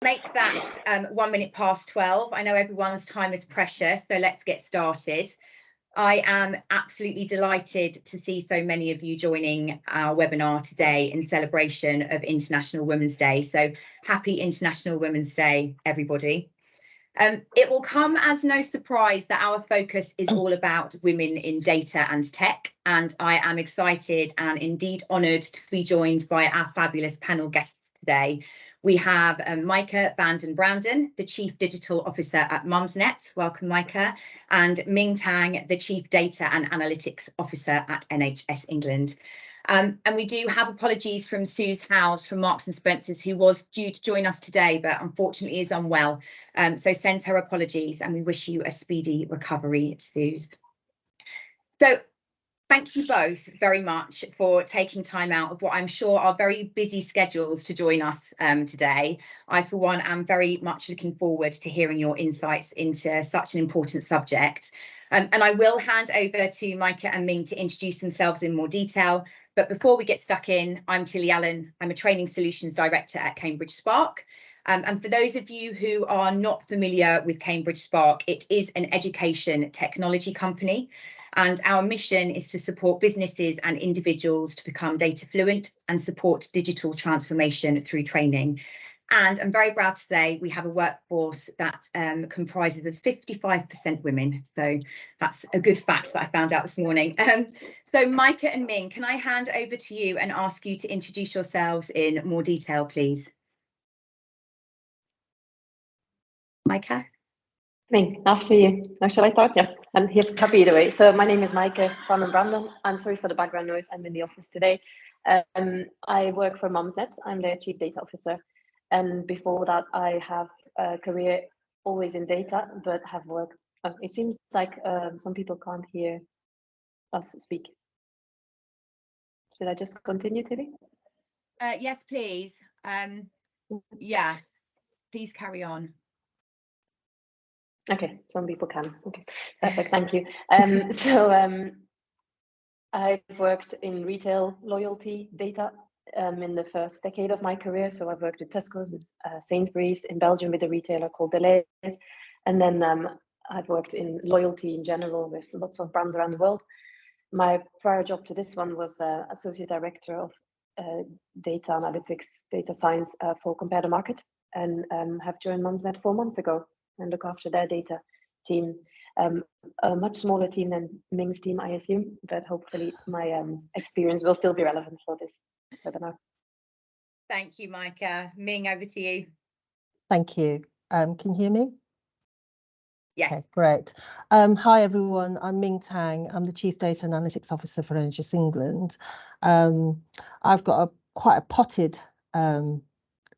make that 1 minute past 12. I know everyone's time is precious, so let's get started. I am absolutely delighted to see so many of you joining our webinar today in celebration of International Women's Day. So happy International Women's Day, everybody. It will come as no surprise that our focus is all about women in data and tech, and I am excited and indeed honoured to be joined by our fabulous panel guests today. We have Maaike van den Branden, the Chief Digital Officer at Mumsnet. Welcome, Maaike. And Ming Tang, the Chief Data and Analytics Officer at NHS England. And we do have apologies from Suze Howes from Marks and Spencer's, who was due to join us today, but unfortunately is unwell. So sends her apologies, and we wish you a speedy recovery, Suze. So thank you both very much for taking time out of what I'm sure are very busy schedules to join us today. I, for one, am very much looking forward to hearing your insights into such an important subject. And I will hand over to Maaike and Ming to introduce themselves in more detail. But before we get stuck in, I'm Tilly Allen. I'm a Training Solutions Director at Cambridge Spark. And for those of you who are not familiar with Cambridge Spark, it is an education technology company. And our mission is to support businesses and individuals to become data fluent and support digital transformation through training. And I'm very proud to say we have a workforce that comprises of 55% women. So that's a good fact that I found out this morning. So Maaike and Ming, can I hand over to you and ask you to introduce yourselves in more detail, please? Maaike? Ming, after you. Now, shall I start? Yeah, I'm here, happy either way. So my name is Maaike van den Branden. I'm sorry for the background noise. I'm in the office today. I work for Mumsnet. I'm their Chief Data Officer. And before that, I have a career always in data, but have worked. It seems like some people can't hear us speak. Should I just continue, Tilly? Yes, please. Yeah, please carry on. Okay, some people can. Okay, perfect. Thank you. I've worked in retail loyalty data in the first decade of my career. So I've worked with Tesco's, with Sainsbury's in Belgium with a retailer called Deleuze. And then I've worked in loyalty in general with lots of brands around the world. My prior job to this one was Associate Director of Data Analytics, Data Science for Compare the Market, and have joined Mumsnet 4 months ago and look after their data team. A much smaller team than Ming's team, I assume, but hopefully my experience will still be relevant for this webinar. Thank you, Maaike. Ming, over to you. Thank you. Can you hear me? Yes. Okay, great. Hi, everyone. I'm Ming Tang. I'm the Chief Data Analytics Officer for NHS England. I've got quite a potted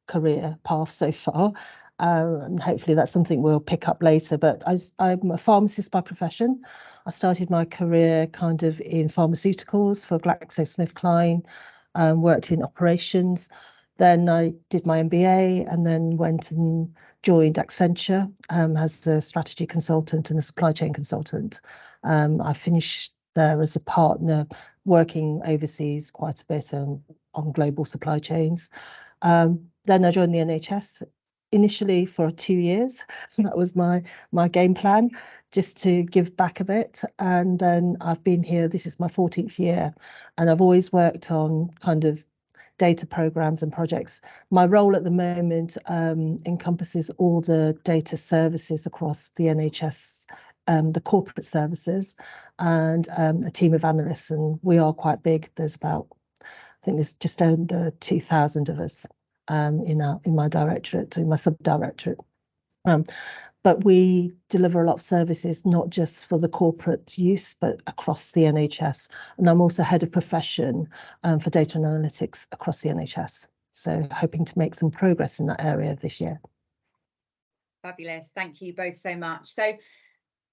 career path so far. And hopefully that's something we'll pick up later, but I'm a pharmacist by profession. I started my career kind of in pharmaceuticals for GlaxoSmithKline, worked in operations. Then I did my MBA and then went and joined Accenture as a strategy consultant and a supply chain consultant. I finished there as a partner, working overseas quite a bit on global supply chains. Then I joined the NHS initially for 2 years. That was my game plan, just to give back a bit. And then I've been here, this is my 14th year, and I've always worked on kind of data programs and projects. My role at the moment encompasses all the data services across the NHS, the corporate services, and a team of analysts, and we are quite big. There's about, I think there's just under 2,000 of us in my directorate, in my sub-directorate. But we deliver a lot of services, not just for the corporate use, but across the NHS. And I'm also head of profession for data and analytics across the NHS. So hoping to make some progress in that area this year. Fabulous. Thank you both so much. So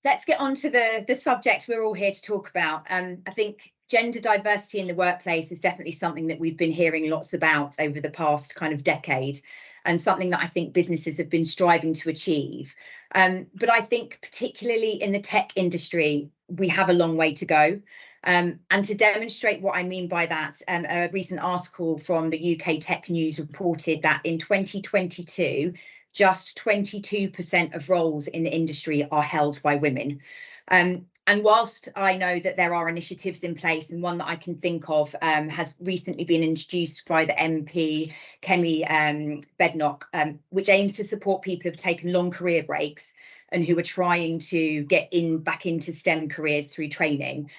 let's get on to the subject we're all here to talk about. I think gender diversity in the workplace is definitely something that we've been hearing lots about over the past kind of decade, and something that I think businesses have been striving to achieve. But I think particularly in the tech industry, we have a long way to go. And to demonstrate what I mean by that, a recent article from the UK Tech News reported that in 2022, just 22% of roles in the industry are held by women. And whilst I know that there are initiatives in place, and one that I can think of has recently been introduced by the MP, Kemi Badenoch, which aims to support people who've taken long career breaks and who are trying to get back into STEM careers through training.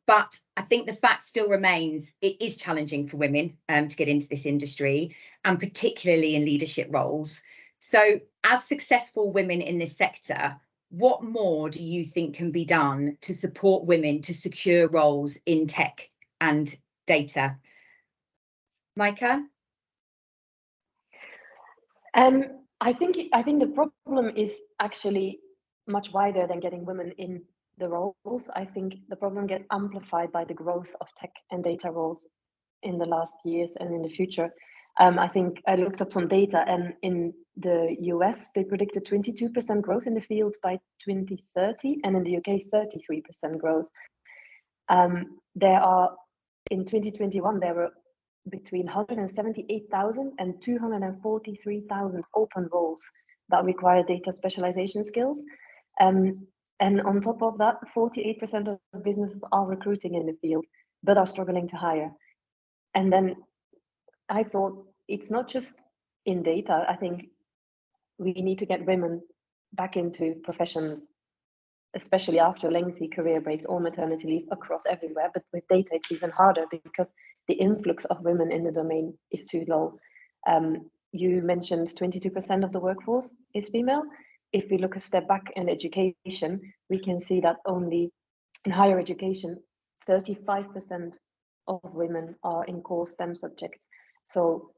But I think the fact still remains, it is challenging for women to get into this industry, and particularly in leadership roles. So as successful women in this sector, what more do you think can be done to support women to secure roles in tech and data? Micah? I think the problem is actually much wider than getting women in the roles. I think the problem gets amplified by the growth of tech and data roles in the last years and in the future. I think I looked up some data, and in the US, they predicted 22% growth in the field by 2030, and in the UK, 33% growth. In 2021, there were between 178,000 and 243,000 open roles that require data specialization skills. And on top of that, 48% of businesses are recruiting in the field, but are struggling to hire. And then I thought, it's not just in data. I think we need to get women back into professions, especially after lengthy career breaks or maternity leave across everywhere. But with data, it's even harder because the influx of women in the domain is too low. You mentioned 22% of the workforce is female. If we look a step back in education, we can see that only in higher education, 35% of women are in core STEM subjects. So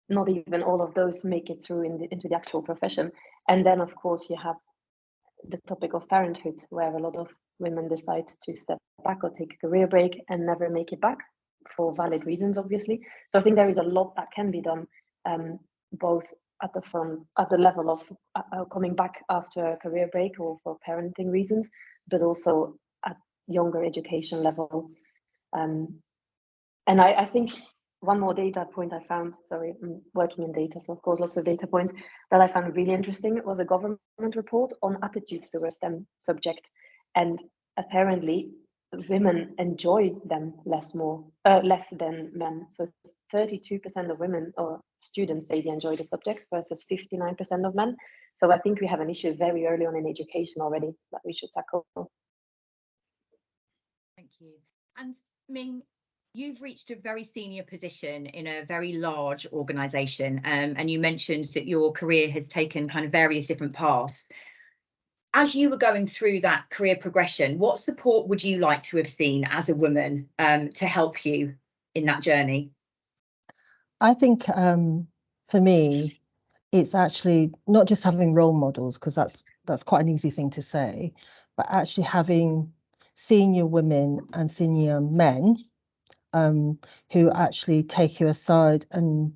not even all of those make it through into the actual profession. And then, of course, you have the topic of parenthood, where a lot of women decide to step back or take a career break and never make it back for valid reasons, obviously. So I think there is a lot that can be done, both at the level of coming back after a career break or for parenting reasons, but also at younger education level. And I think one more data point I found, sorry, I'm working in data, so of course lots of data points that I found really interesting, was a government report on attitudes to a STEM subject. And apparently women enjoy them less than men. So 32% of women or students say they enjoy the subjects versus 59% of men. So I think we have an issue very early on in education already that we should tackle. Thank you. And Ming, you've reached a very senior position in a very large organisation, and you mentioned that your career has taken kind of various different paths. As you were going through that career progression, what support would you like to have seen as a woman to help you in that journey? I think for me, it's actually not just having role models, because that's quite an easy thing to say, but actually having senior women and senior men who actually take you aside and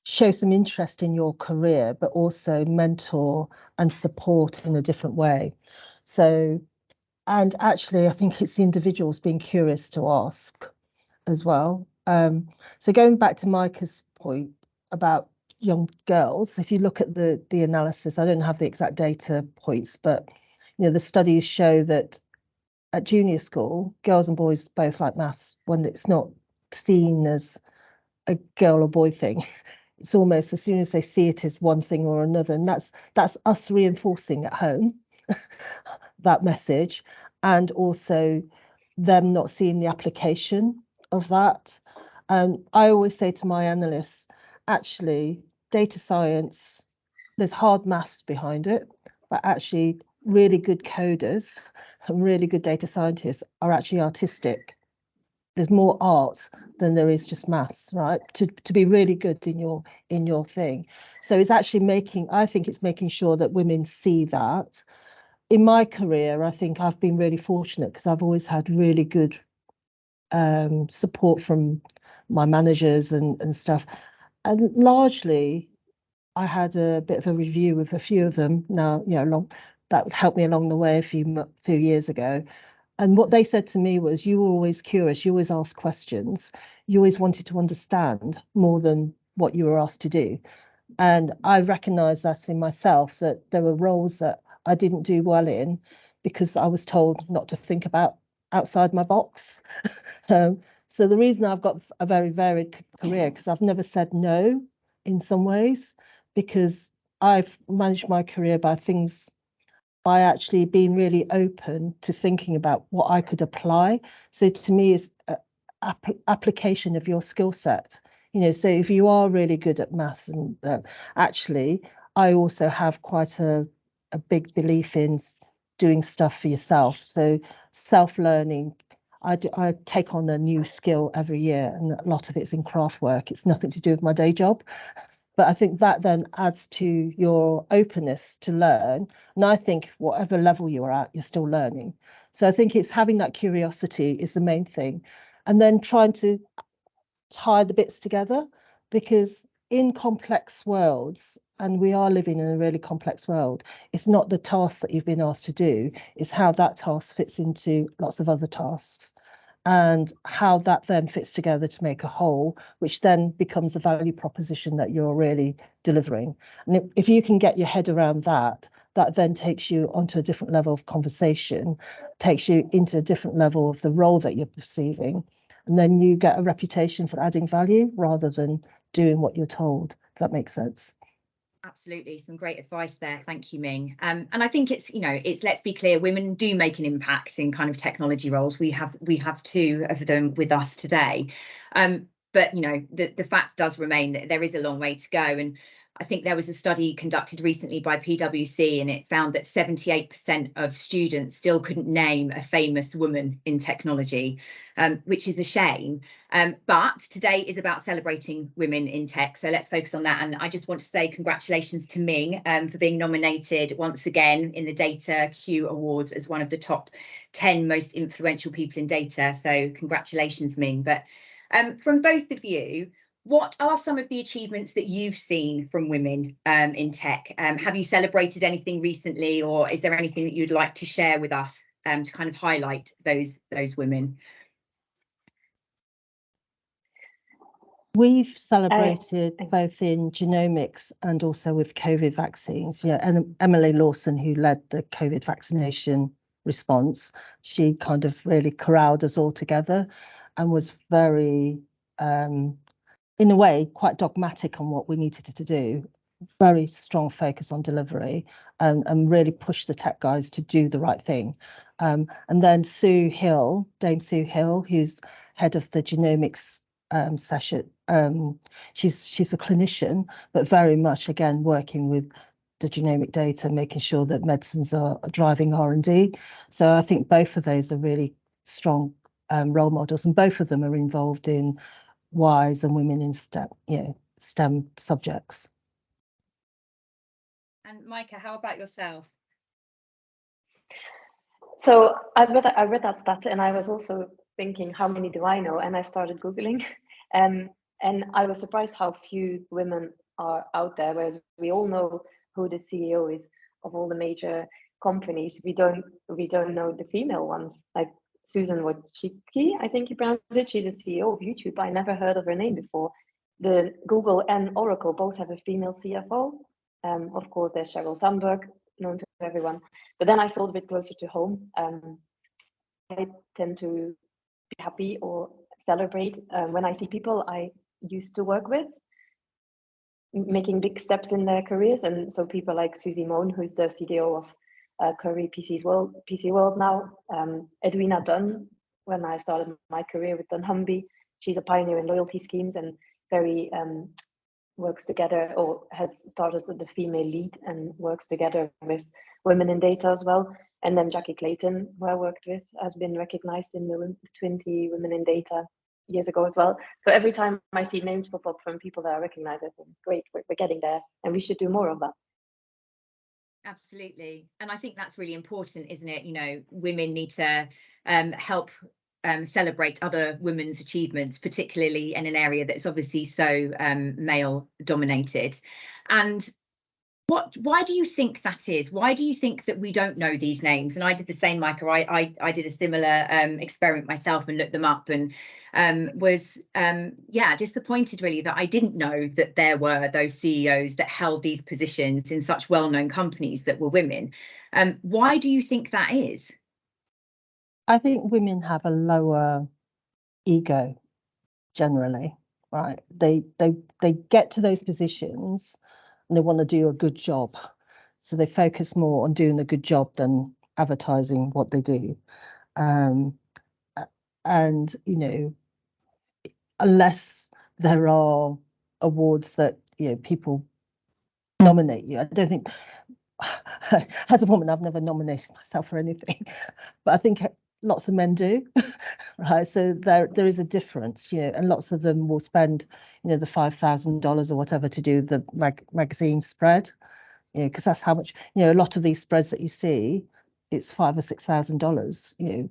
show some interest in your career, but also mentor and support in a different way. So, and actually, I think it's the individuals being curious to ask as well. So going back to Micah's point about young girls, if you look at the analysis, I don't have the exact data points, but the studies show that at junior school, girls and boys both like maths when it's not seen as a girl or boy thing. It's almost as soon as they see it as one thing or another, and that's us reinforcing at home that message, and also them not seeing the application of that. I always say to my analysts, actually, data science, there's hard maths behind it, but actually really good coders and really good data scientists are actually artistic. There's more art than there is just maths, right? To be really good in your thing. So it's actually I think it's making sure that women see that. In my career, I think I've been really fortunate because I've always had really good support from my managers and stuff. And largely, I had a bit of a review with a few of them now, that helped me along the way a few years ago. And what they said to me was, you were always curious, you always asked questions, you always wanted to understand more than what you were asked to do. And I recognised that in myself, that there were roles that I didn't do well in because I was told not to think about outside my box. So the reason I've got a very varied career, because I've never said no in some ways, because I've managed my career by actually being really open to thinking about what I could apply. So to me, is application of your skill set. So if you are really good at maths, and actually, I also have quite a big belief in doing stuff for yourself. So self-learning. I take on a new skill every year, and a lot of it's in craft work. It's nothing to do with my day job. But I think that then adds to your openness to learn. And I think whatever level you're at, you're still learning. So I think it's having that curiosity is the main thing. And then trying to tie the bits together, because in complex worlds, and we are living in a really complex world, it's not the task that you've been asked to do, it's how that task fits into lots of other tasks, and how that then fits together to make a whole, which then becomes a value proposition that you're really delivering. And if you can get your head around that, that then takes you onto a different level of conversation, takes you into a different level of the role that you're perceiving. And then you get a reputation for adding value rather than doing what you're told. If that makes sense. Absolutely, some great advice there. Thank you, Ming. And I think it's, let's be clear, women do make an impact in kind of technology roles. We have two of them with us today. But the fact does remain that there is a long way to go. And I think there was a study conducted recently by PwC, and it found that 78% of students still couldn't name a famous woman in technology, which is a shame. But today is about celebrating women in tech. So let's focus on that. And I just want to say congratulations to Ming for being nominated once again in the Data Q Awards as one of the top 10 most influential people in data. So congratulations, Ming. But from both of you, what are some of the achievements that you've seen from women in tech? Have you celebrated anything recently, or is there anything that you'd like to share with us to kind of highlight those women? We've celebrated both in genomics and also with COVID vaccines. And Emily Lawson, who led the COVID vaccination response, she kind of really corralled us all together and was very, in a way, quite dogmatic on what we needed to do. Very strong focus on delivery, and really pushed the tech guys to do the right thing. And then Dame Sue Hill, who's head of the genomics session. She's a clinician, but very much again working with the genomic data, making sure that medicines are driving R&D. So I think both of those are really strong role models, and both of them are involved in WISE and women in STEM subjects. And Micah, how about yourself? So I read that stat, and I was also thinking, how many do I know? And I started Googling, and I was surprised how few women are out there. Whereas we all know who the CEO is of all the major companies, we don't know the female ones. Like Susan Wojcicki, I think you pronounce it. She's the CEO of YouTube. I never heard of her name before. The Google and Oracle both have a female CFO. Of course, there's Sheryl Sandberg, known to everyone. But then I thought a bit closer to home. I tend to be happy or celebrate when I see people I used to work with making big steps in their careers. And so people like Susie Moan, who's the CDO of Curry PC World now, Edwina Dunn, when I started my career with dunnhumby, she's a pioneer in loyalty schemes and very works together, or has started with the female lead and works together with women in data as well. And then Jackie Clayton, who I worked with, has been recognized in the 20 Women in Data years ago as well. So every time I see names pop up from people that I recognize, I think, great, we're getting there, and we should do more of that. Absolutely. And I think that's really important, isn't it? Women need to help celebrate other women's achievements, particularly in an area that's obviously so male dominated. And Why do you think that is? Why do you think that we don't know these names? And I did the same, Micah. I did a similar experiment myself and looked them up, and was disappointed really that I didn't know that there were those CEOs that held these positions in such well-known companies that were women. Why do you think that is? I think women have a lower ego generally, right? They get to those positions and they want to do a good job. So they focus more on doing a good job than advertising what they do. And, you know, unless there are awards that, you know, people nominate you, I don't think, as a woman, I've never nominated myself for anything, but I think lots of men do, right? So there is a difference, you know, and lots of them will spend, you know, the $5,000 or whatever to do the magazine spread, you know, because that's how much, you know, a lot of these spreads that you see, it's $5,000 or $6,000. You know,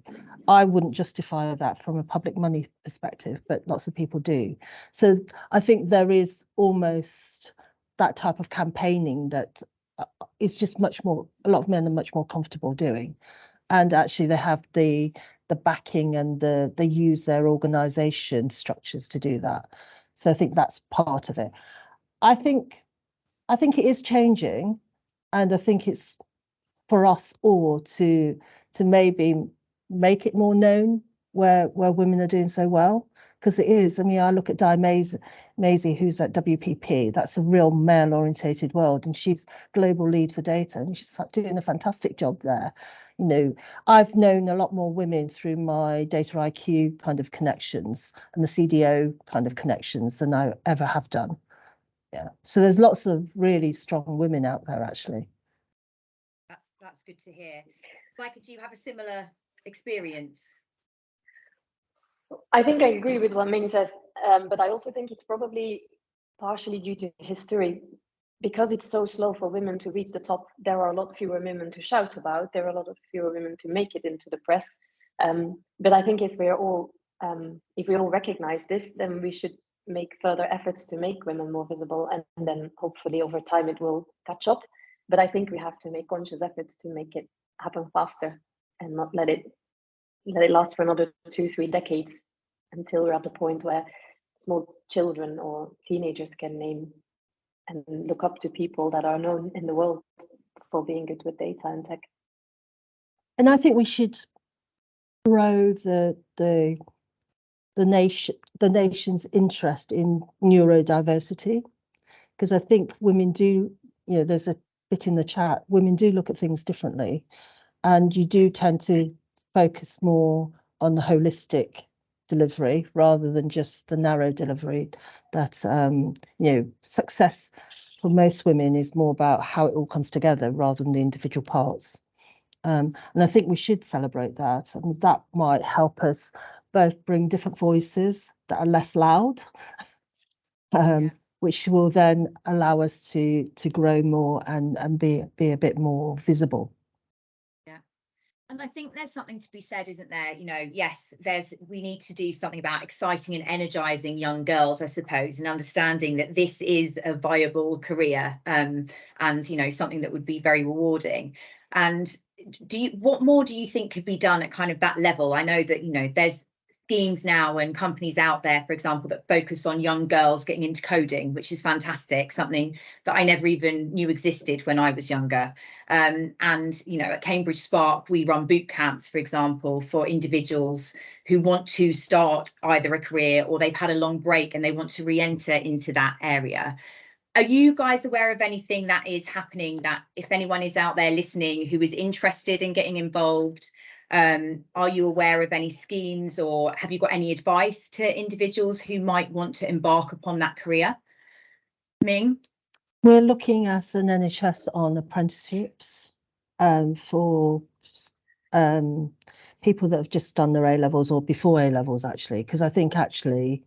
I wouldn't justify that from a public money perspective, but lots of people do. So I think there is almost that type of campaigning that is just much more, a lot of men are much more comfortable doing. And actually they have the backing and they use their organization structures to do that. So I think that's part of it. I think it is changing, and I think it's for us all to maybe make it more known where women are doing so well, because it is. I mean, I look at Di Maisie, who's at WPP. That's a real male-orientated world, and she's global lead for data, and she's doing a fantastic job there. You know, I've known a lot more women through my Data IQ kind of connections and the CDO kind of connections than I ever have done. Yeah. So there's lots of really strong women out there, actually. That's good to hear. Micah, do you have a similar experience? I think I agree with what Ming says, but I also think it's probably partially due to history. Because it's so slow for women to reach the top, there are a lot fewer women to shout about. There are a lot of fewer women to make it into the press. But I think if we all recognize this, then we should make further efforts to make women more visible, and then hopefully over time it will catch up. But I think we have to make conscious efforts to make it happen faster and not let it last for another 2-3 decades until we're at the point where small children or teenagers can name and look up to people that are known in the world for being good with data and tech. And I think we should grow the nation's interest in neurodiversity, because I think women do, you know, there's a bit in the chat, women do look at things differently, and you do tend to focus more on the holistic delivery rather than just the narrow delivery. That you know, success for most women is more about how it all comes together rather than the individual parts. And I think we should celebrate that, and that might help us both bring different voices that are less loud, which will then allow us to grow more and be a bit more visible. And I think there's something to be said, isn't there? You know, yes, we need to do something about exciting and energizing young girls, I suppose, and understanding that this is a viable career, and, you know, something that would be very rewarding. And what more do you think could be done at kind of that level? I know that, you know, there's schemes now and companies out there, for example, that focus on young girls getting into coding, which is fantastic, something that I never even knew existed when I was younger. And, you know, at Cambridge Spark, we run boot camps, for example, for individuals who want to start either a career or they've had a long break and they want to re-enter into that area. Are you guys aware of anything that is happening, that if anyone is out there listening who is interested in getting involved, are you aware of any schemes, or have you got any advice to individuals who might want to embark upon that career? Ming? We're looking as an NHS on apprenticeships for people that have just done their A-levels or before A-levels, actually, because I think actually,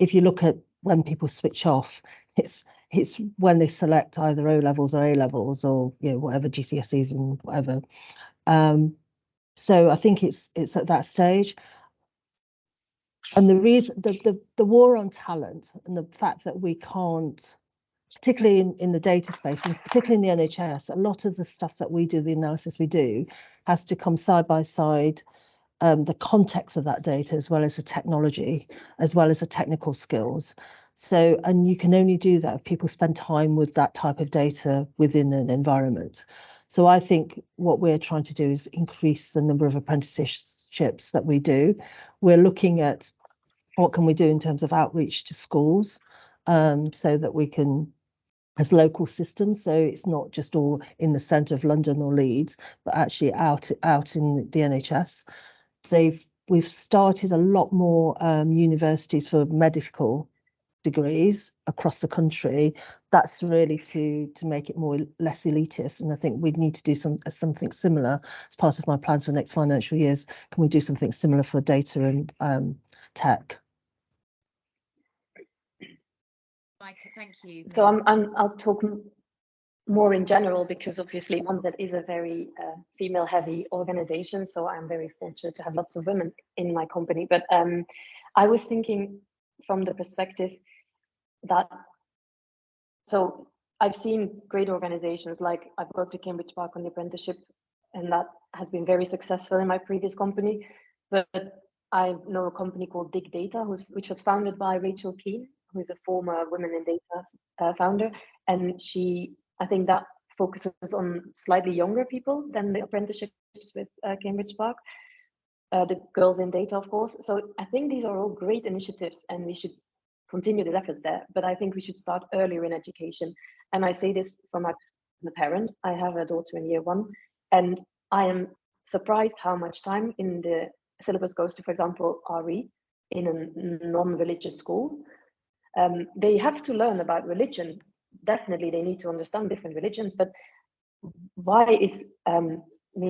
if you look at when people switch off, it's when they select either O-levels or A-levels, or, you know, whatever, GCSEs and whatever. So I think it's at that stage. And the reason, the war on talent and the fact that we can't particularly in the data space, and particularly in the NHS, a lot of the stuff that we do, the analysis we do, has to come side by side, the context of that data, as well as the technology, as well as the technical skills. So, and you can only do that if people spend time with that type of data within an environment. So I think what we're trying to do is increase the number of apprenticeships that we do. We're looking at what can we do in terms of outreach to schools, so that we can, as local systems, so it's not just all in the centre of London or Leeds, but actually out in the NHS. We've started a lot more universities for medical degrees across the country. That's really to make it less elitist, and I think we need to do something similar as part of my plans for the next financial years. Can we do something similar for data and tech? Mike, thank you. So I'll talk more in general, because obviously OneZ is a very female-heavy organization, so I'm very fortunate to have lots of women in my company. But I was thinking from the perspective that, so I've seen great organizations, like I've worked at Cambridge Park on the apprenticeship, and that has been very successful in my previous company. But I know a company called Dig Data, which was founded by Rachel Keane, who is a former Women in Data founder, and I think that focuses on slightly younger people than the apprenticeships with Cambridge Park, the Girls in Data, of course. So I think these are all great initiatives, and we should continue the efforts there. But I think we should start earlier in education. And I say this from a parent. I have a daughter in year 1, and I am surprised how much time in the syllabus goes to, for example, RE in a non-religious school. They have to learn about religion. Definitely, they need to understand different religions, but why is,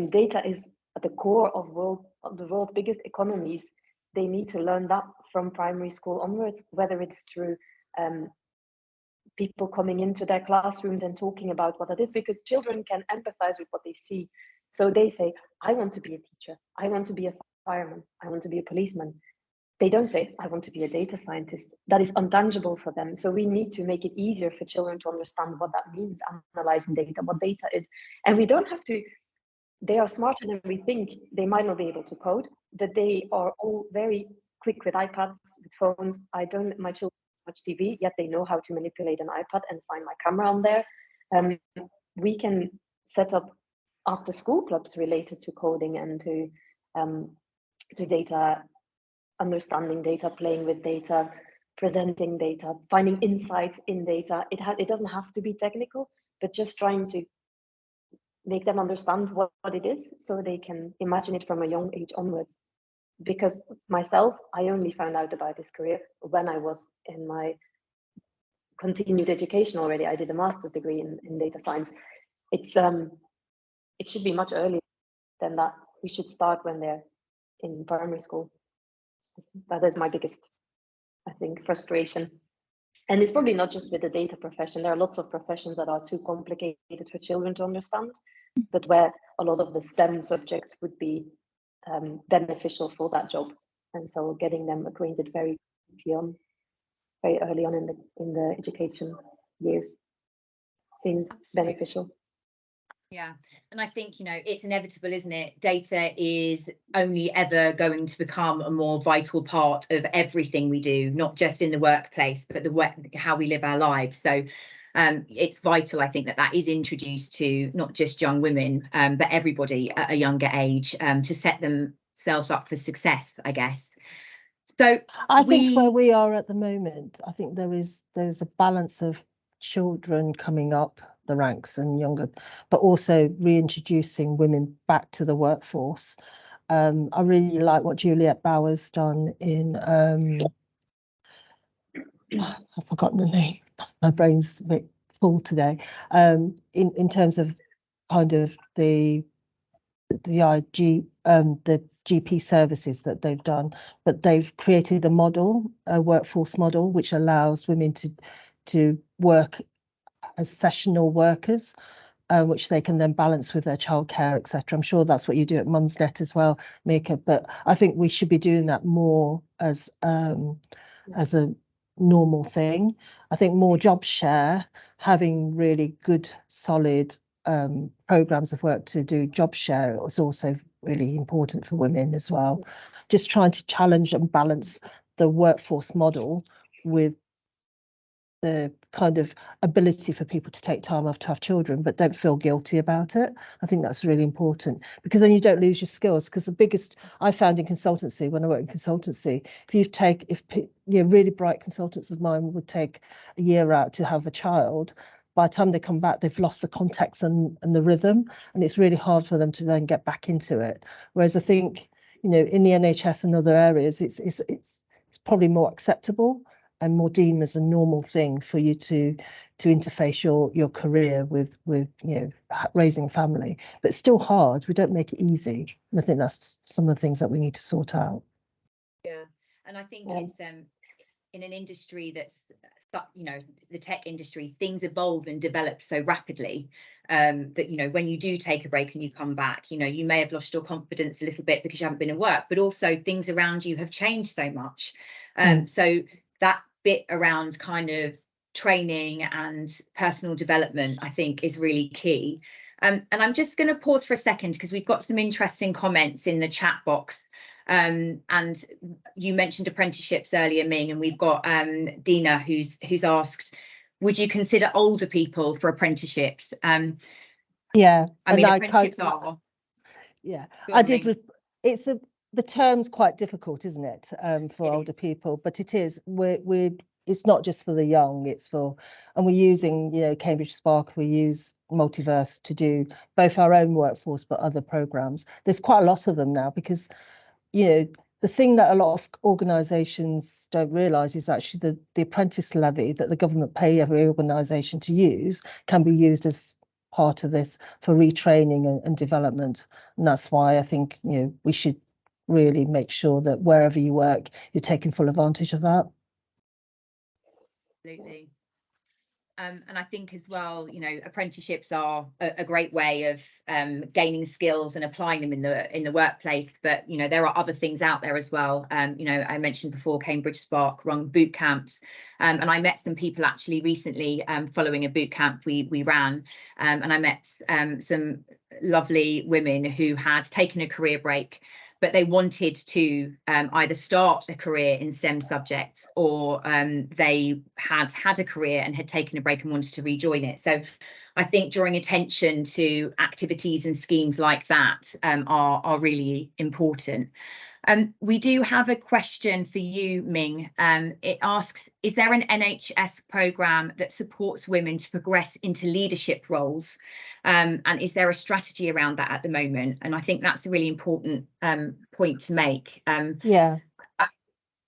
data is at the core of the world's biggest economies. They need to learn that from primary school onwards, whether it's through people coming into their classrooms and talking about what it is, because children can empathize with what they see. So they say, I want to be a teacher, I want to be a fireman, I want to be a policeman. They don't say, I want to be a data scientist. That is intangible for them. So we need to make it easier for children to understand what that means, analyzing data, what data is. And we don't have to, they are smarter than we think. They might not be able to code, but they are all very quick with iPads, with phones. My children watch TV, yet they know how to manipulate an iPad and find my camera on there. We can set up after school clubs related to coding and to data, understanding data, playing with data, presenting data, finding insights in data. It doesn't have to be technical, but just trying to make them understand what it is, so they can imagine it from a young age onwards. Because myself, I only found out about this career when I was in my continued education already. I did a master's degree in data science. It should be much earlier than that. We should start when they're in primary school. That is my biggest, I think, frustration. And it's probably not just with the data profession. There are lots of professions that are too complicated for children to understand, but where a lot of the STEM subjects would be beneficial for that job. And so getting them acquainted very early on in the education years seems beneficial. Yeah, and I think, it's inevitable, isn't it? Data is only ever going to become a more vital part of everything we do, not just in the workplace, but how we live our lives. So it's vital, I think, that is introduced to not just young women, but everybody at a younger age, to set themselves up for success, I guess. So I think where we are at the moment, I think there's a balance of children coming up the ranks and younger, but also reintroducing women back to the workforce. I really like what Juliet Bauer's done in I've forgotten the name. My brain's a bit full today. In terms of kind of the GP services that they've done, but they've created a workforce model, which allows women to work as sessional workers, which they can then balance with their childcare, etc. I'm sure that's what you do at Mumsnet as well, Mika. But I think we should be doing that more as a normal thing. I think more job share, having really good, solid programs of work to do job share is also really important for women as well. Just trying to challenge and balance the workforce model with the kind of ability for people to take time off to have children, but don't feel guilty about it. I think that's really important, because then you don't lose your skills. Because the biggest I found in consultancy, when I worked in consultancy, really bright consultants of mine would take a year out to have a child, by the time they come back, they've lost the context and the rhythm, and it's really hard for them to then get back into it. Whereas I think, in the NHS and other areas, it's probably more acceptable and more deemed as a normal thing for you to interface your career with raising a family. But it's still hard. We don't make it easy. And I think that's some of the things that we need to sort out. Yeah, and I think it's in an industry that's the tech industry, things evolve and develop so rapidly that when you do take a break and you come back, you may have lost your confidence a little bit because you haven't been at work, but also things around you have changed so much. So that bit around kind of training and personal development, I think, is really key. And I'm just going to pause for a second because we've got some interesting comments in the chat box. And you mentioned apprenticeships earlier, Ming, and we've got Dina who's asked, would you consider older people for apprenticeships? Yeah, I mean, apprenticeships are. Yeah, I did. It's the term's quite difficult, isn't it, for older people? But it is. It's not just for the young. It's for, and we're using, Cambridge Spark. We use Multiverse to do both our own workforce, but other programs. There's quite a lot of them now, because, the thing that a lot of organisations don't realise is actually the apprentice levy that the government pay every organisation to use can be used as part of this for retraining and development. And that's why I think, we should really make sure that wherever you work, you're taking full advantage of that. Absolutely. And I think as well, apprenticeships are a great way of gaining skills and applying them in the workplace. But there are other things out there as well. I mentioned before Cambridge Spark run boot camps, and I met some people actually recently following a boot camp we ran, and I met some lovely women who had taken a career break, but they wanted to either start a career in STEM subjects, or they had a career and had taken a break and wanted to rejoin it. So I think drawing attention to activities and schemes like that are really important. We do have a question for you, Ming. It asks, is there an NHS programme that supports women to progress into leadership roles? And is there a strategy around that at the moment? And I think that's a really important point to make. There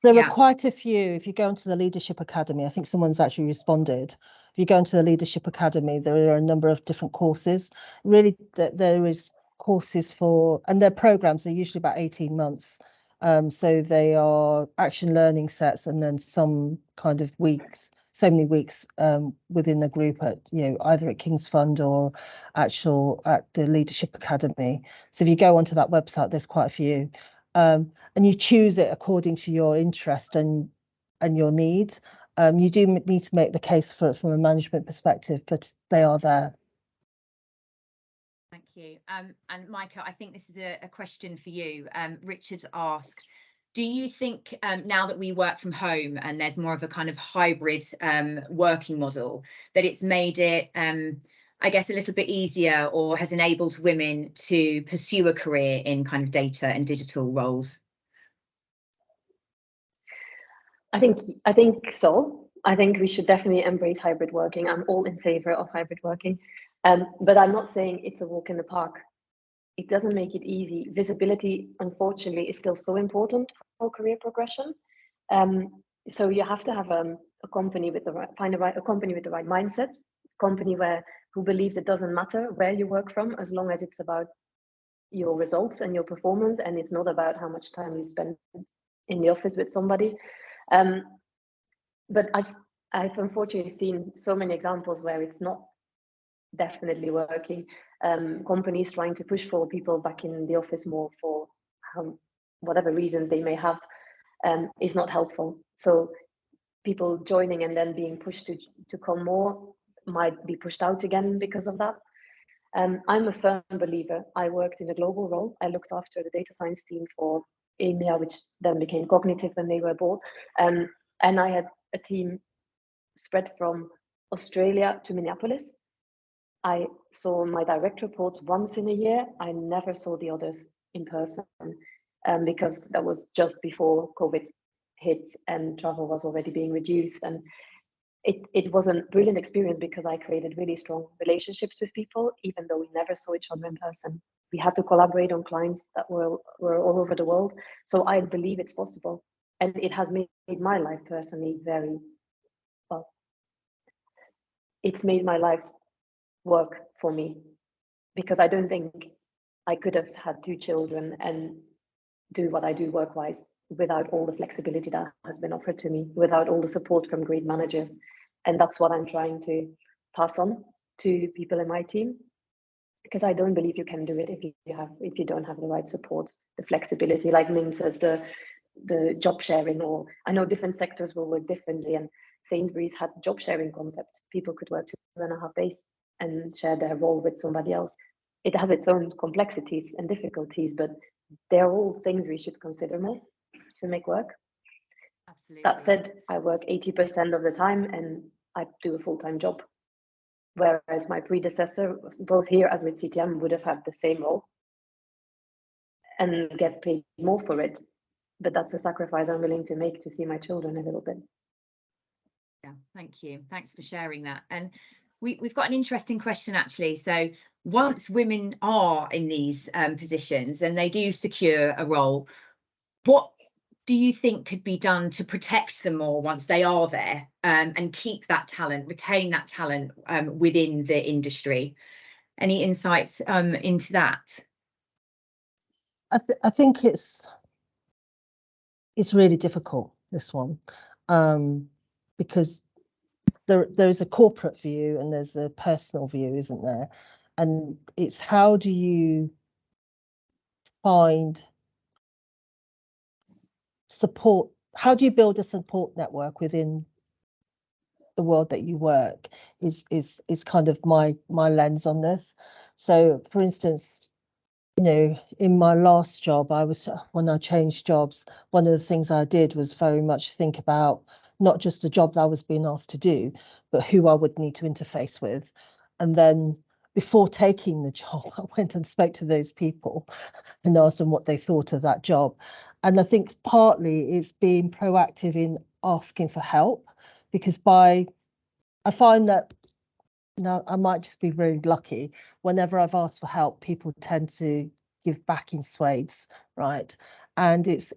are quite a few. If you go into the Leadership Academy, I think someone's actually responded. If you go into the Leadership Academy, there are a number of different courses. Really, there is courses for, and their programs are usually about 18 months. So they are action learning sets, and then some kind of weeks, so many weeks within the group at, either at King's Fund or at the Leadership Academy. So if you go onto that website, there's quite a few. And you choose it according to your interest and your needs. You do need to make the case for it from a management perspective, but they are there. Thank you. And Micah, I think this is a question for you. Richard asked, do you think now that we work from home and there's more of a kind of hybrid working model, that it's made it, I guess, a little bit easier, or has enabled women to pursue a career in kind of data and digital roles? I think so. I think we should definitely embrace hybrid working. I'm all in favor of hybrid working, but I'm not saying it's a walk in the park. It doesn't make it easy. Visibility, unfortunately, is still so important for career progression. So you have to have a company with a company with the right mindset, company who believes it doesn't matter where you work from, as long as it's about your results and your performance, and it's not about how much time you spend in the office with somebody. But I've unfortunately seen so many examples where it's not definitely working. Companies trying to push for people back in the office more for whatever reasons they may have is not helpful. So people joining and then being pushed to come more might be pushed out again because of that. I'm a firm believer. I worked in a global role. I looked after the data science team for EMEA, which then became Cognitive when they were bought. And I had a team spread from Australia to Minneapolis. I saw my direct reports once in a year. I never saw the others in person because that was just before COVID hit and travel was already being reduced. And it was a brilliant experience because I created really strong relationships with people, even though we never saw each other in person. We had to collaborate on clients that were all over the world. So I believe it's possible. And it has made my life personally very, well, it's made my life work for me, because I don't think I could have had 2 children and do what I do work-wise without all the flexibility that has been offered to me, without all the support from great managers. And that's what I'm trying to pass on to people in my team, because I don't believe you can do it if you don't have the right support, the flexibility, like Ming says, the job sharing, or I know different sectors will work differently, and Sainsbury's had job sharing concept. People could work 2.5 days and share their role with somebody else. It has its own complexities and difficulties, but they're all things we should consider more to make work. Absolutely. That said, I work 80% of the time and I do a full-time job, whereas my predecessor, both here as with CTM, would have had the same role and get paid more for it. But that's a sacrifice I'm willing to make to see my children a little bit. Yeah, thank you. Thanks for sharing that. And we've got an interesting question, actually. So once women are in these positions and they do secure a role, what do you think could be done to protect them more once they are there, and keep that talent, retain that talent within the industry? Any insights into that? I think it's really difficult, this one, because there is a corporate view and there's a personal view, isn't there? And it's how do you find support? How do you build a support network within the world that you work? Is kind of my lens on this. So, for instance, you know, in my last job, when I changed jobs, one of the things I did was very much think about not just the job that I was being asked to do, but who I would need to interface with. And then before taking the job, I went and spoke to those people and asked them what they thought of that job. And I think partly it's being proactive in asking for help, because I find that, now I might just be very lucky. Whenever I've asked for help, people tend to give back in swathes, right? And it's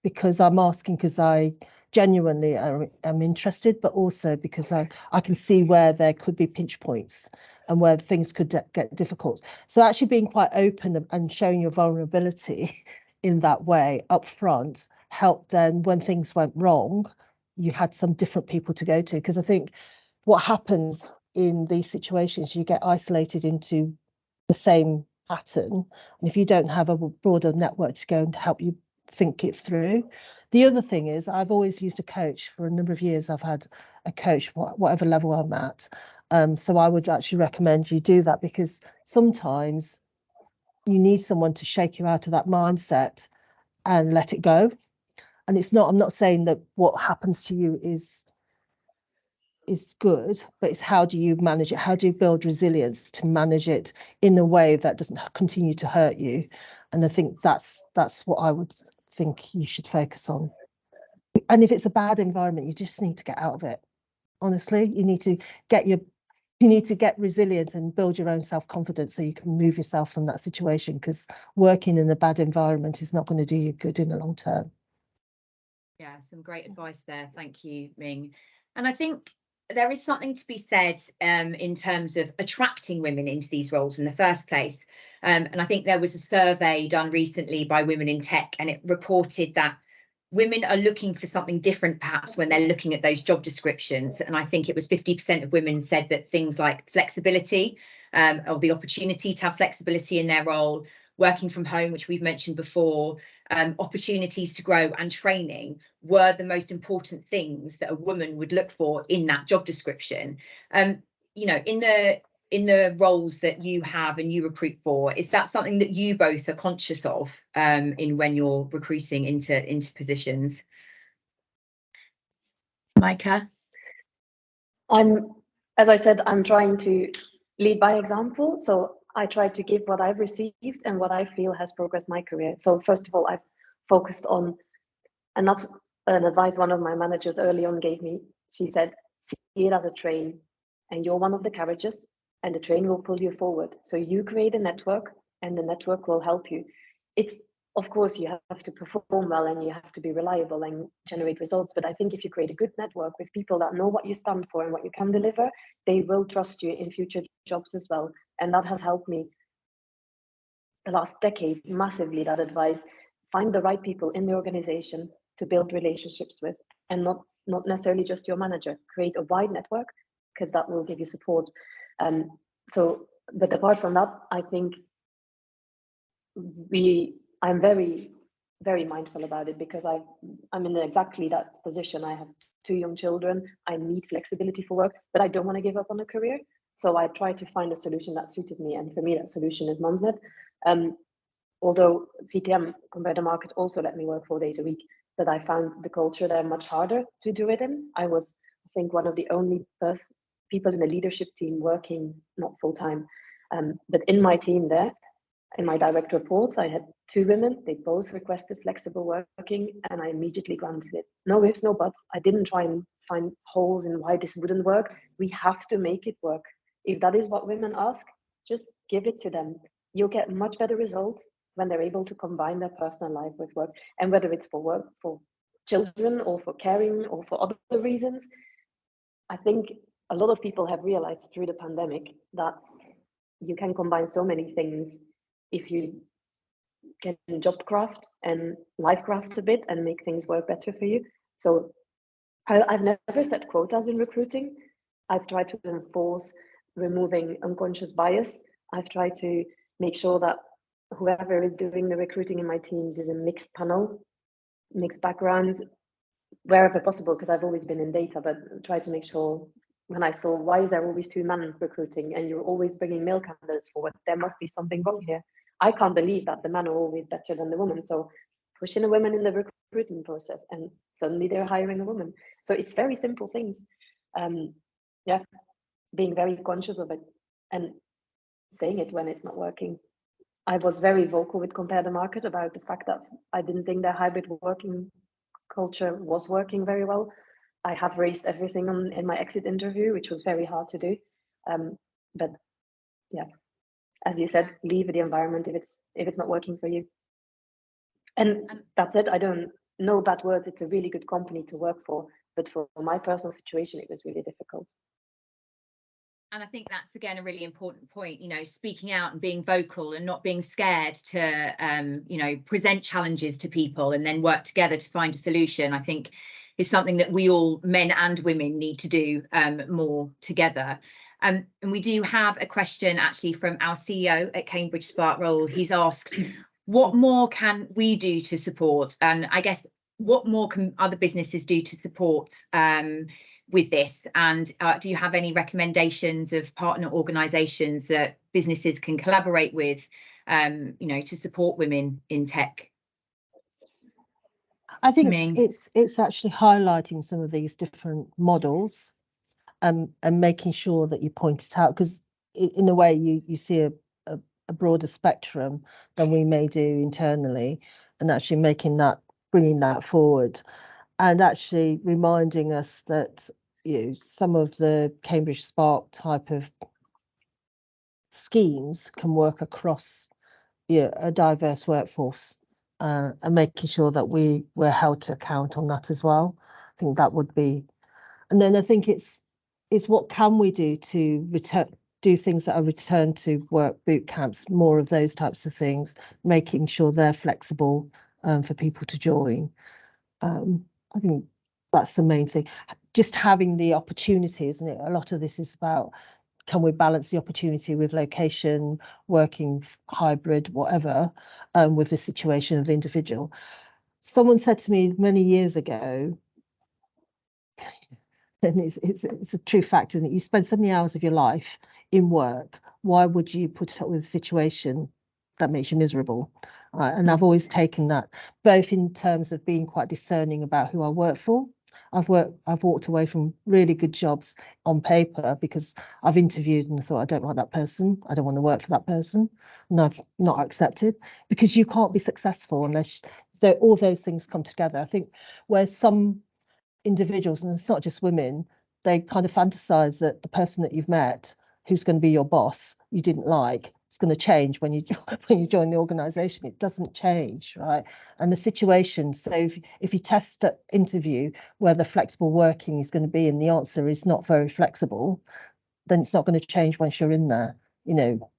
because I'm asking because I genuinely am interested, but also because I can see where there could be pinch points and where things could get difficult. So actually being quite open and showing your vulnerability in that way up front helped. Then when things went wrong, you had some different people to go to, because I think what happens in these situations, you get isolated into the same pattern, and if you don't have a broader network to go and help you think it through. The other thing is, I've always used a coach. For a number of years I've had a coach, whatever level I'm at, so I would actually recommend you do that, because sometimes you need someone to shake you out of that mindset and let it go. And I'm not saying that what happens to you is good, but it's how do you manage it? How do you build resilience to manage it in a way that doesn't continue to hurt you? And I think that's what I would think you should focus on. And if it's a bad environment, you just need to get out of it. Honestly, you need to get resilient and build your own self-confidence so you can move yourself from that situation, because working in a bad environment is not going to do you good in the long term. Yeah, some great advice there. Thank you, Ming. And I think there is something to be said in terms of attracting women into these roles in the first place. And I think there was a survey done recently by Women in Tech, and it reported that women are looking for something different, perhaps, when they're looking at those job descriptions. And I think it was 50% of women said that things like flexibility, or the opportunity to have flexibility in their role, working from home, which we've mentioned before, opportunities to grow and training were the most important things that a woman would look for in that job description. You know, in the roles that you have and you recruit for, is that something that you both are conscious of in when you're recruiting into positions? Micah? As I said, I'm trying to lead by example. So I try to give what I've received and what I feel has progressed my career. So first of all, I've focused on, and that's an advice one of my managers early on gave me. She said, see it as a train, and you're one of the carriages, and the train will pull you forward. So you create a network, and the network will help you. It's, of course, you have to perform well and you have to be reliable and generate results. But I think if you create a good network with people that know what you stand for and what you can deliver, they will trust you in future jobs as well. And that has helped me the last decade massively, that advice. Find the right people in the organization to build relationships with, and not necessarily just your manager. Create a wide network, because that will give you support. But apart from that, I think I'm very, very mindful about it, because I'm in exactly that position. I have 2 young children. I need flexibility for work, but I don't want to give up on a career. So I try to find a solution that suited me. And for me, that solution is Mumsnet. Although CTM, Compare the Market, also let me work 4 days a week, but I found the culture there much harder to do it in. I was, I think, one of the only people in the leadership team working not full time. But in my team there, in my direct reports, I had 2 women. They both requested flexible working, and I immediately granted it. No ifs, no buts. I didn't try and find holes in why this wouldn't work. We have to make it work. If that is what women ask, just give it to them. You'll get much better results when they're able to combine their personal life with work. And whether it's for work, for children, or for caring, or for other reasons, I think a lot of people have realized through the pandemic that you can combine so many things if you can job craft and life craft a bit and make things work better for you. So I've never set quotas in recruiting. I've tried to enforce removing unconscious bias. I've tried to make sure that whoever is doing the recruiting in my teams is a mixed panel, mixed backgrounds, wherever possible, because I've always been in data, but try to make sure, when I saw, why is there always 2 men recruiting and you're always bringing male candidates forward, there must be something wrong here. I can't believe that the men are always better than the women. So push in a woman in the recruitment process, and suddenly they're hiring a woman. So it's very simple things. Yeah, being very conscious of it and saying it when it's not working. I was very vocal with Compare the Market about the fact that I didn't think their hybrid working culture was working very well. I have raised everything in my exit interview, which was very hard to do. But yeah, as you said, leave the environment if it's not working for you. And that's it. I don't know bad words. It's a really good company to work for, but for my personal situation, it was really difficult. And I think that's, again, a really important point, you know, speaking out and being vocal and not being scared to, you know, present challenges to people and then work together to find a solution, I think is something that we all, men and women, need to do more together. And we do have a question actually from our CEO at Cambridge Spark Roll. He's asked, what more can we do to support? And I guess, what more can other businesses do to support with this? And do you have any recommendations of partner organisations that businesses can collaborate with, you know, to support women in tech? I think it's actually highlighting some of these different models and making sure that you point it out, because in a way you see a broader spectrum than we may do internally, and actually bringing that forward, and actually reminding us that, you know, some of the Cambridge Spark type of schemes can work across, you know, a diverse workforce, and making sure that we're held to account on that as well. I think that would be, and then I think it's what can we do to do things that are return to work boot camps, more of those types of things, making sure they're flexible for people to join. I think that's the main thing. Just having the opportunity, isn't it? A lot of this is about can we balance the opportunity with location, working hybrid, whatever, with the situation of the individual. Someone said to me many years ago, and it's a true fact, isn't it? You spend so many hours of your life in work. Why would you put up with a situation that makes you miserable? And I've always taken that, both in terms of being quite discerning about who I work for. I've walked away from really good jobs on paper because I've interviewed and thought, I don't like that person. I don't want to work for that person. And I've not accepted, because you can't be successful unless all those things come together. I think where some individuals, and it's not just women, they kind of fantasize that the person that you've met who's going to be your boss you didn't like, it's going to change when you when you join the organization. It doesn't change, right? And the situation, so if you test at interview whether flexible working is going to be and the answer is not very flexible, then it's not going to change once you're in there. You know,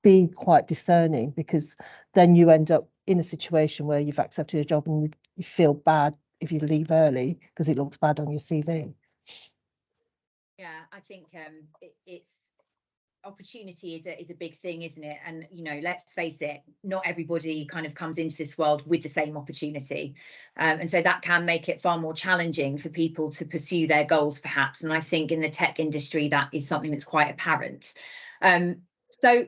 be quite discerning, because then you end up in a situation where you've accepted a job and you feel bad if you leave early because it looks bad on your CV. Yeah, I think it's opportunity is a big thing, isn't it? And you know, let's face it, not everybody kind of comes into this world with the same opportunity, and so that can make it far more challenging for people to pursue their goals, perhaps. And I think in the tech industry that is something that's quite apparent. So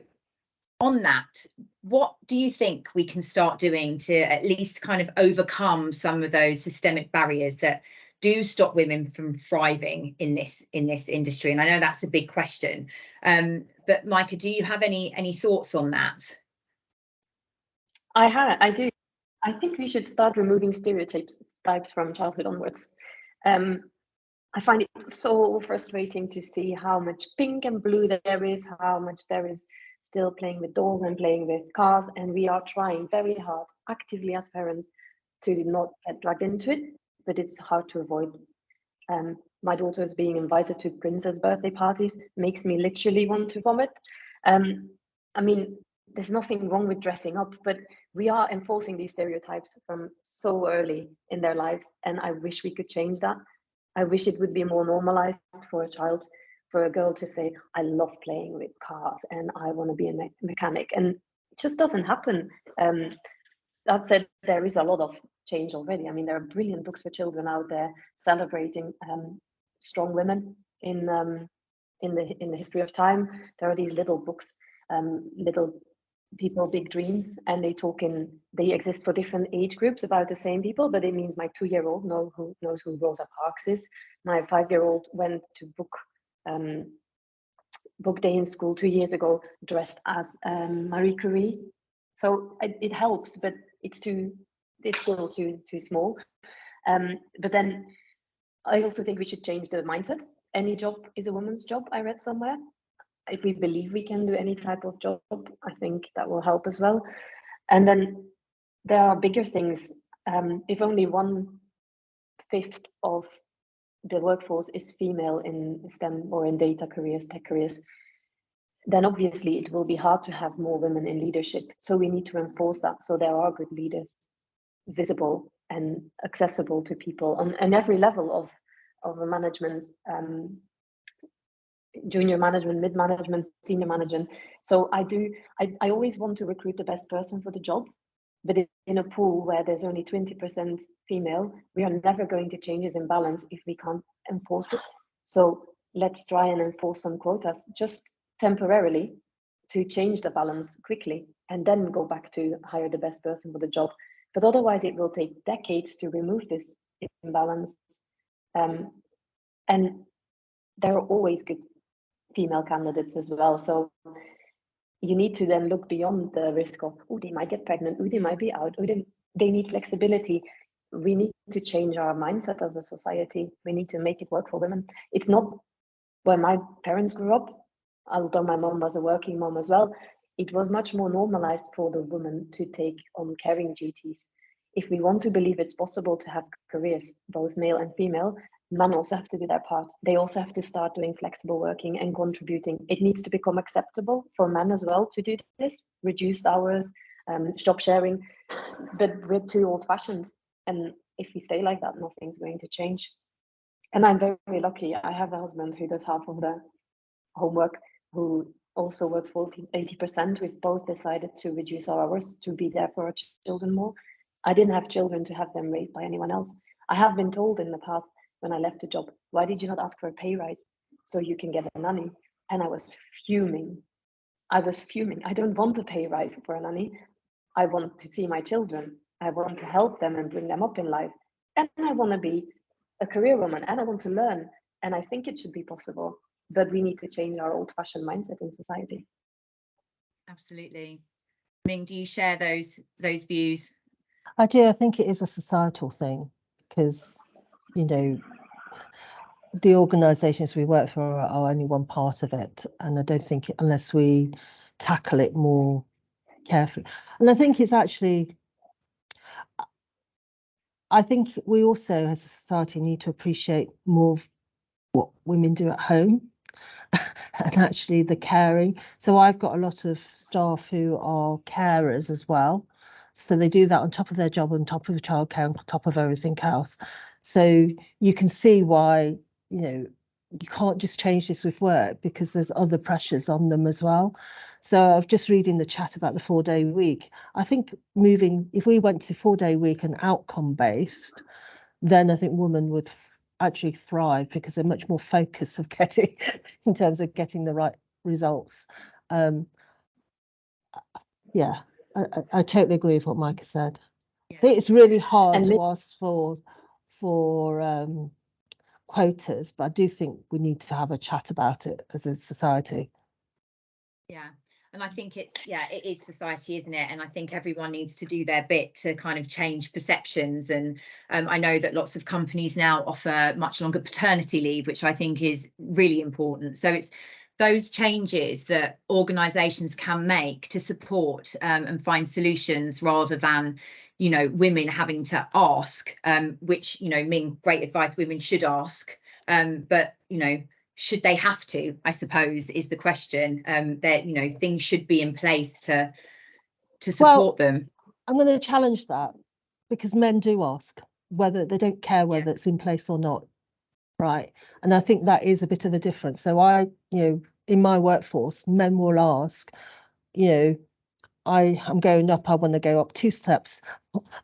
on that, what do you think we can start doing to at least kind of overcome some of those systemic barriers that do stop women from thriving in this industry? And I know that's a big question, but Micah, do you have any thoughts on that? I do. I think we should start removing stereotypes from childhood onwards. I find it so frustrating to see how much pink and blue there is, how much there is still playing with dolls and playing with cars, and we are trying very hard, actively as parents, to not get dragged into it, but it's hard to avoid. My daughter's being invited to princess birthday parties makes me literally want to vomit. I mean, there's nothing wrong with dressing up, but we are enforcing these stereotypes from so early in their lives, and I wish we could change that. I wish it would be more normalized for a child, for a girl to say, I love playing with cars and I want to be a mechanic. And it just doesn't happen. That said, there is a lot of change already. I mean, there are brilliant books for children out there celebrating strong women in the history of time. There are these little books, Little People, Big Dreams, and they exist for different age groups about the same people, but it means my 2-year-old knows who Rosa Parks is. My 5-year-old went to book day in school 2 years ago dressed as Marie Curie. So it helps, but it's still too small. But then I also think we should change the mindset. Any job is a woman's job, I read somewhere. If we believe we can do any type of job, I think that will help as well. And then there are bigger things. If only 1/5 of the workforce is female in STEM or in data careers, tech careers, then obviously it will be hard to have more women in leadership. So we need to enforce that, so there are good leaders visible and accessible to people on every level of a management, junior management, mid-management, senior management. So I always want to recruit the best person for the job, but in a pool where there's only 20% female, we are never going to change this imbalance if we can't enforce it. So let's try and enforce some quotas just temporarily to change the balance quickly, and then go back to hire the best person for the job. But otherwise it will take decades to remove this imbalance. And there are always good female candidates as well. So you need to then look beyond the risk of, oh, they might get pregnant, oh, they might be out, oh, they need flexibility. We need to change our mindset as a society. We need to make it work for women. It's not where my parents grew up, although my mom was a working mom as well. It was much more normalized for the woman to take on caring duties. If we want to believe it's possible to have careers, both male and female, men also have to do their part. They also have to start doing flexible working and contributing. It needs to become acceptable for men as well to do this, reduced hours, job sharing, but we're too old-fashioned. And if we stay like that, nothing's going to change. And I'm very, very lucky. I have a husband who does half of the homework, who also works 80%. We've both decided to reduce our hours to be there for our children more. I didn't have children to have them raised by anyone else. I have been told in the past when I left a job, why did you not ask for a pay rise so you can get a nanny? And I was fuming. I don't want a pay rise for a nanny. I want to see my children. I want to help them and bring them up in life. And I want to be a career woman and I want to learn. And I think it should be possible, but we need to change our old-fashioned mindset in society. Absolutely. Ming, do you share those views? I do. I think it is a societal thing because, you know, the organisations we work for are only one part of it. And I don't think unless we tackle it more carefully. And I think it's actually, I think we also as a society need to appreciate more what women do at home and actually the caring. So I've got a lot of staff who are carers as well. So they do that on top of their job, on top of childcare, on top of everything else. So you can see why, you know, you can't just change this with work because there's other pressures on them as well. So I was just reading the chat about the 4-day week. I think if we went to 4-day week and outcome based, then I think women would actually thrive because they're much more focused of getting in terms of getting the right results. Yeah, I totally agree with what Micah said. Yeah. I think it's really hard And to ask for quotas, but I do think we need to have a chat about it as a society. Yeah. And I think it is society, isn't it? And I think everyone needs to do their bit to kind of change perceptions. And I know that lots of companies now offer much longer paternity leave, which I think is really important. So it's those changes that organisations can make to support and find solutions rather than, you know, women having to ask, which, you know, mean great advice, women should ask. But, you know, should they have to, I suppose, is the question. That, you know, things should be in place to support them. I'm going to challenge that because men do ask whether they don't care whether it's in place or not, right? And I think that is a bit of a difference. So in my workforce, men will ask, you know, I'm going up, I want to go up 2 steps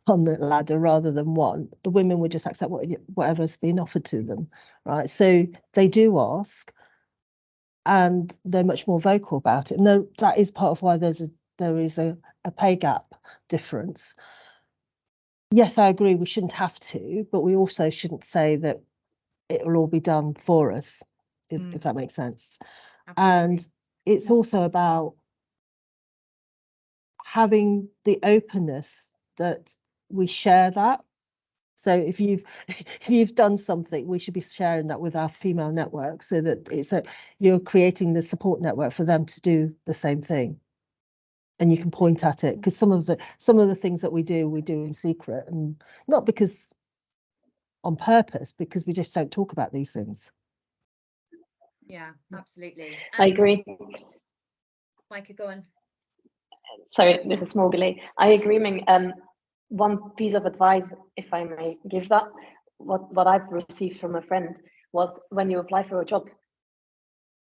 on the ladder rather than 1. The women would just accept whatever's being offered to them, right? So they do ask and they're much more vocal about it. And that is part of why there is a pay gap difference. Yes, I agree, we shouldn't have to, but we also shouldn't say that it will all be done for us, if that makes sense. Absolutely. And it's also about having the openness that we share that. So if you've done something, we should be sharing that with our female network so that you're creating the support network for them to do the same thing. And you can point at it because some of the things that we do in secret, and not because on purpose, because we just don't talk about these things. Yeah, absolutely. I agree. Micah, go on. Sorry, there's a small delay. I agree, Ming. One piece of advice, if I may give that, what I've received from a friend was when you apply for a job,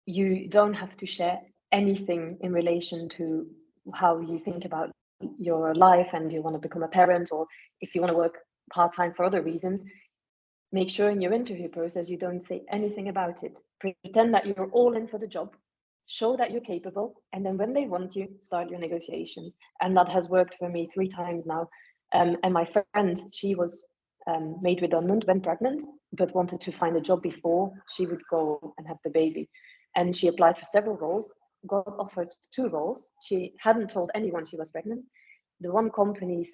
you don't have to share anything in relation to how you think about your life and you want to become a parent, or if you want to work part-time for other reasons. Make sure in your interview process you don't say anything about it. Pretend that you're all in for the job, show that you're capable, and then when they want you, start your negotiations. And that has worked for me 3 times now. And my friend, she was made redundant when pregnant, but wanted to find a job before she would go and have the baby. And she applied for several roles, got offered 2 roles. She hadn't told anyone she was pregnant. The one company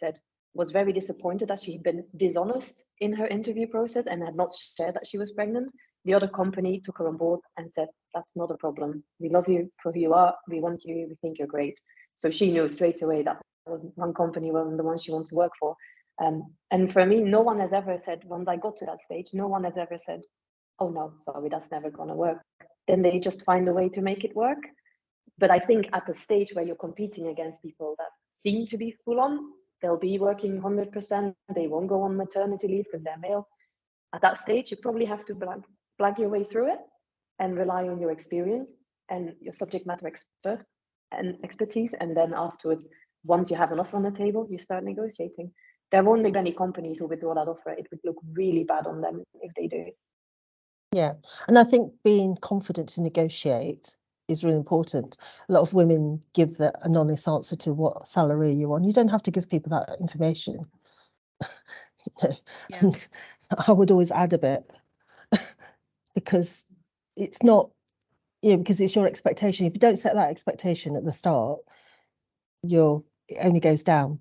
was very disappointed that she had been dishonest in her interview process and had not shared that she was pregnant. The other company took her on board and said, that's not a problem. We love you for who you are. We want you. We think you're great. So she knew straight away that one company wasn't the one she wanted to work for. And for me, no one has ever said, once I got to that stage, no one has ever said, oh no, sorry, that's never going to work. Then they just find a way to make it work. But I think at the stage where you're competing against people that seem to be full on, they'll be working 100%. They won't go on maternity leave because they're male. At that stage, you probably have to blag your way through it and rely on your experience. and your subject matter expertise, and then afterwards, once you have an offer on the table, you start negotiating. There won't be many companies who withdraw that offer. It would look really bad on them if they do. Yeah, and I think being confident to negotiate is really important. A lot of women give an honest answer to what salary you want. You don't have to give people that information. Yeah. And I would always add a bit because it's not, because it's your expectation. If you don't set that expectation at the start, it only goes down.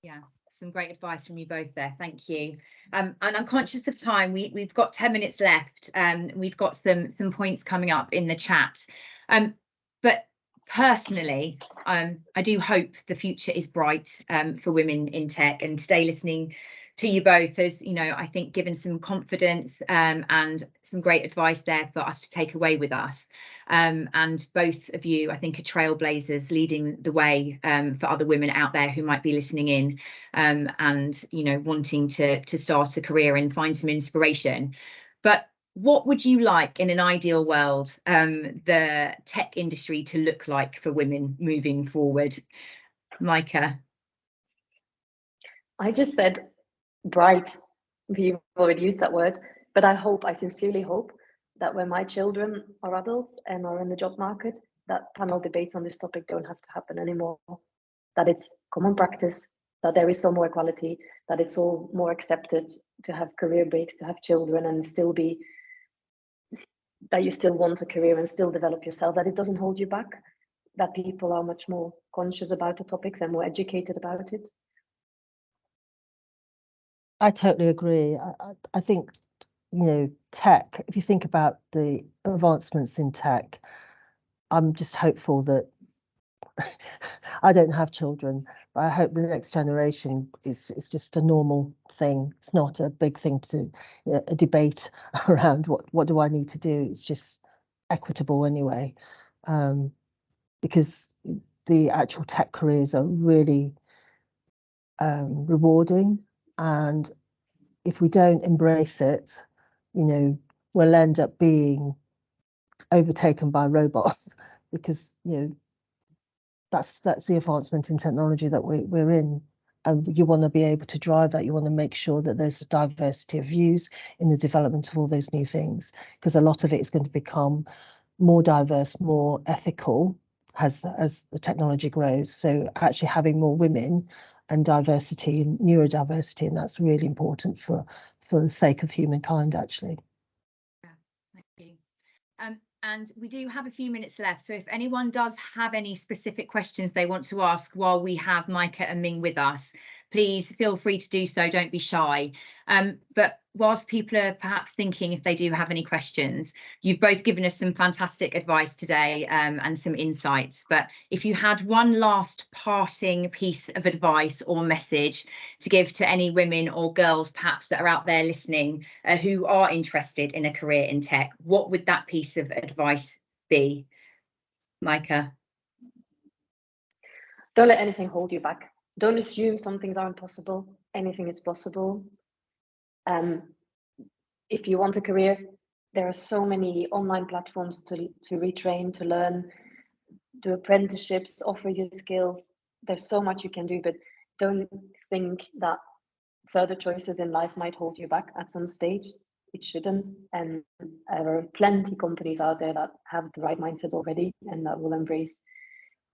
Yeah, some great advice from you both there. Thank you. And I'm conscious of time. We've got 10 minutes left. We've got some points coming up in the chat. But personally, I do hope the future is bright for women in tech. And today, listening to you both has, I think given some confidence and some great advice there for us to take away with us. And both of you, I think, are trailblazers leading the way for other women out there who might be listening in and, wanting to start a career and find some inspiration. But what would you like in an ideal world the tech industry to look like for women moving forward? Micah? I just said bright. We've already used that word, but I sincerely hope that when my children are adults and are in the job market, that panel debates on this topic don't have to happen anymore. That it's common practice, that there is some more equality, that it's all more accepted to have career breaks, to have children, and that you still want a career and still develop yourself, that it doesn't hold you back, that people are much more conscious about the topics and more educated about it. I totally agree. I think, tech, if you think about the advancements in tech, I'm just hopeful that I don't have children, but I hope the next generation is just a normal thing. It's not a big thing to a debate around what do I need to do. It's just equitable anyway, because the actual tech careers are really rewarding, and if we don't embrace it, we'll end up being overtaken by robots because that's the advancement in technology that we're in, and you want to be able to drive that. You want to make sure that there's a diversity of views in the development of all those new things, because a lot of it is going to become more diverse, more ethical as the technology grows. So actually having more women and diversity and neurodiversity, and that's really important for the sake of humankind, actually. Yeah, thank you. And we do have a few minutes left, so if anyone does have any specific questions they want to ask while we have Micah and Ming with us, please feel free to do so, don't be shy. But whilst people are perhaps thinking if they do have any questions, you've both given us some fantastic advice today and some insights. But if you had one last parting piece of advice or message to give to any women or girls perhaps that are out there listening who are interested in a career in tech, what would that piece of advice be? Micah? Don't let anything hold you back. Don't assume some things are impossible. Anything is possible. If you want a career, there are so many online platforms to retrain, to learn, do apprenticeships, offer you skills. There's so much you can do, but don't think that further choices in life might hold you back at some stage. It shouldn't. And there are plenty companies out there that have the right mindset already and that will embrace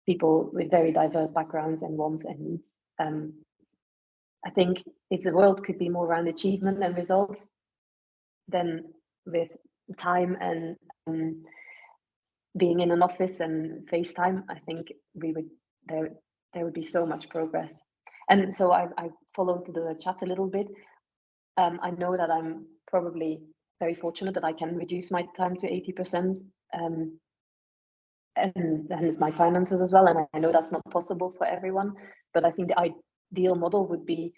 people with very diverse backgrounds and wants and needs. I think if the world could be more around achievement and results, then with time and being in an office and FaceTime, I think there would be so much progress. And so I followed the chat a little bit. I know that I'm probably very fortunate that I can reduce my time to 80%, and hence my finances as well. And I know that's not possible for everyone, but I think the ideal model would be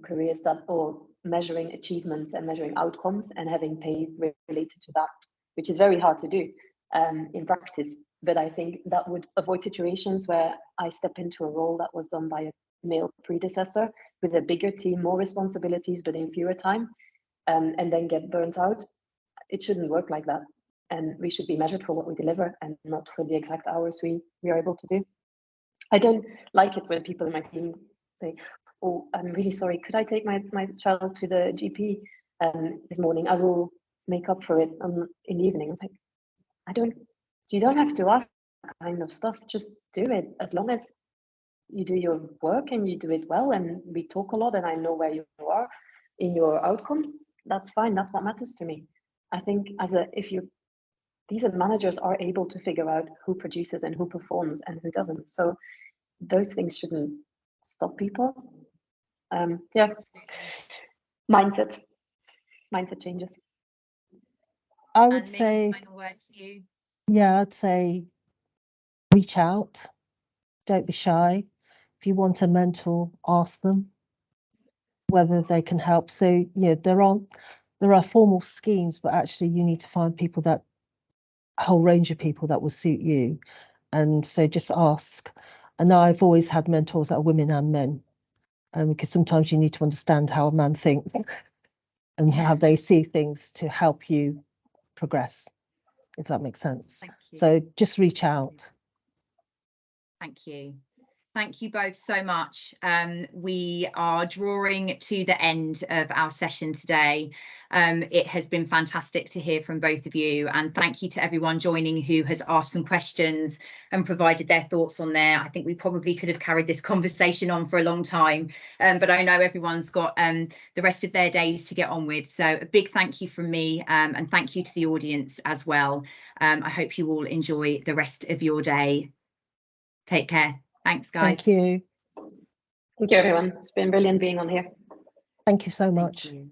careers that are measuring achievements and measuring outcomes and having pay related to that, which is very hard to do in practice. But I think that would avoid situations where I step into a role that was done by a male predecessor with a bigger team, more responsibilities, but in fewer time, and then get burnt out. It shouldn't work like that. and we should be measured for what we deliver and not for the exact hours we are able to do. I don't like it when people in my team say, oh, I'm really sorry, could I take my child to the GP this morning? I will make up for it in the evening. I'm like, you don't have to ask that kind of stuff, just do it. As long as you do your work and you do it well, and we talk a lot and I know where you are in your outcomes, that's fine. That's what matters to me. I think these managers are able to figure out who produces and who performs and who doesn't. So those things shouldn't stop people. Yeah, mindset changes. I would And Ming, say, final word to you. yeah, I'd say reach out. Don't be shy. If you want a mentor, ask them whether they can help. So yeah, there are formal schemes, but actually you need to find people a whole range of people that will suit you. And so just ask. And I've always had mentors that are women and men, because sometimes you need to understand how a man thinks and how they see things to help you progress, if that makes sense. Thank you. So just reach out. Thank you. Thank you both so much. We are drawing to the end of our session today. It has been fantastic to hear from both of you, and thank you to everyone joining who has asked some questions and provided their thoughts on there. I think we probably could have carried this conversation on for a long time, but I know everyone's got the rest of their days to get on with. So a big thank you from me, and thank you to the audience as well. I hope you all enjoy the rest of your day. Take care. Thanks, guys. Thank you. Thank you, everyone. It's been brilliant being on here. Thank you so much. Thank you.